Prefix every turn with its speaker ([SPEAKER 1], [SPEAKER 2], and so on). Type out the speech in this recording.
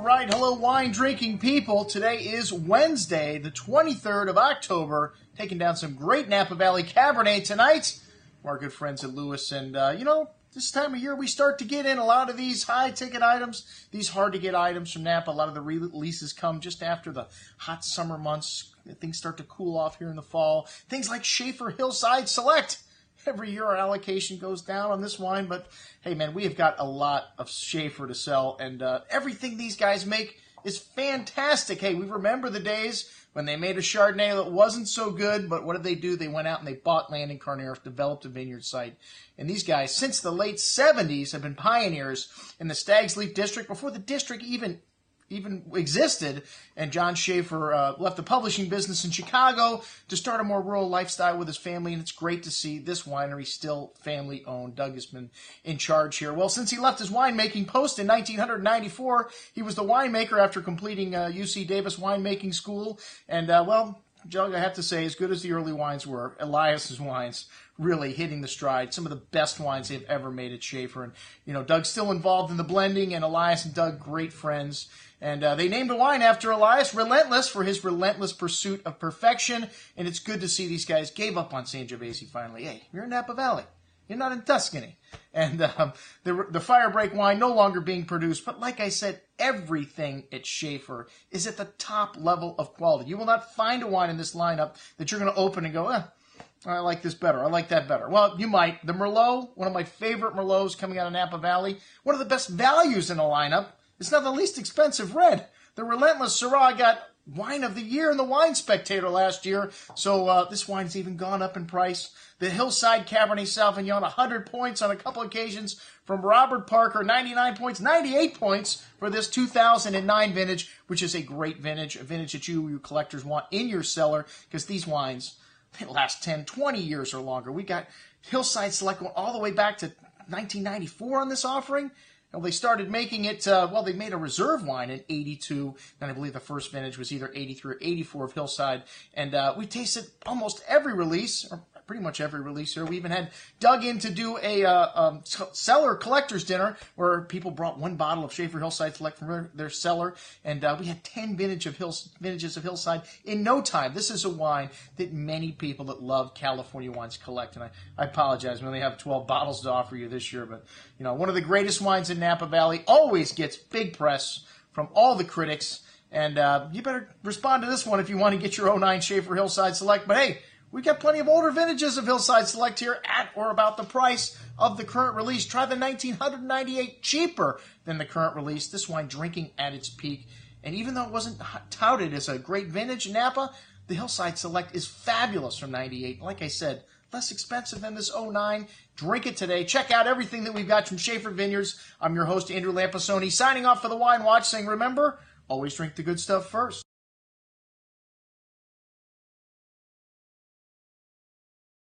[SPEAKER 1] All right, hello wine drinking people. Today is Wednesday, the 23rd of October. Taking down some great Napa Valley Cabernet tonight from our good friends at Lewis. And, this time of year we start to get in a lot of these high-ticket items, these hard-to-get items from Napa. A lot of the releases come just after the hot summer months. Things start to cool off here in the fall. Things like Shafer Hillside Select. Every year our allocation goes down on this wine, but hey man, we have got a lot of Shafer to sell, and everything these guys make is fantastic. Hey, we remember the days when they made a Chardonnay that wasn't so good, but what did they do? They went out and they bought land in Carneros, developed a vineyard site. And these guys, since the late 70s, have been pioneers in the Stag's Leap District, before the district even existed, and John Shafer left the publishing business in Chicago to start a more rural lifestyle with his family, and it's great to see this winery still family-owned. Doug has been in charge here. Well, since he left his winemaking post in 1994, he was the winemaker after completing UC Davis winemaking school, and, Doug, I have to say, as good as the early wines were, Elias's wines really hitting the stride. Some of the best wines they've ever made at Shafer. And, Doug's still involved in the blending, and Elias and Doug, great friends. And they named a wine after Elias, Relentless, for his relentless pursuit of perfection. And it's good to see these guys gave up on Sangiovese finally. Hey, you're in Napa Valley. You're not in Tuscany. And the Firebreak wine no longer being produced. But like I said, everything at Shafer is at the top level of quality. You will not find a wine in this lineup that you're going to open and go, I like this better. I like that better. Well, you might. The Merlot, one of my favorite Merlots coming out of Napa Valley, one of the best values in the lineup. It's not the least expensive red. The Relentless Syrah got Wine of the Year in the Wine Spectator last year, so this wine's even gone up in price. The Hillside Cabernet Sauvignon, 100 points on a couple occasions from Robert Parker, 99 points, 98 points for this 2009 vintage, which is a great vintage, a vintage that you collectors want in your cellar, because these wines, they last 10, 20 years or longer. We got Hillside Select going all the way back to 1994 on this offering. Well, they started making it, they made a reserve wine in 82, and I believe the first vintage was either 83 or 84 of Hillside, and we tasted almost every release, or pretty much every release here. We even had Doug in to do a cellar collector's dinner where people brought one bottle of Shafer Hillside Select from their cellar, and we had 10 vintages of Hillside in no time. This is a wine that many people that love California wines collect, and I apologize. We only have 12 bottles to offer you this year, but one of the greatest wines in Napa Valley, always gets big press from all the critics, and you better respond to this one if you want to get your 09 Shafer Hillside Select. But hey, we've got plenty of older vintages of Hillside Select here at or about the price of the current release. Try the 1998, cheaper than the current release. This wine drinking at its peak. And even though it wasn't touted as a great vintage in Napa, the Hillside Select is fabulous from 98. Like I said, less expensive than this 09. Drink it today. Check out everything that we've got from Shafer Vineyards. I'm your host, Andrew Lampasoni, signing off for the Wine Watch, saying remember, always drink the good stuff first.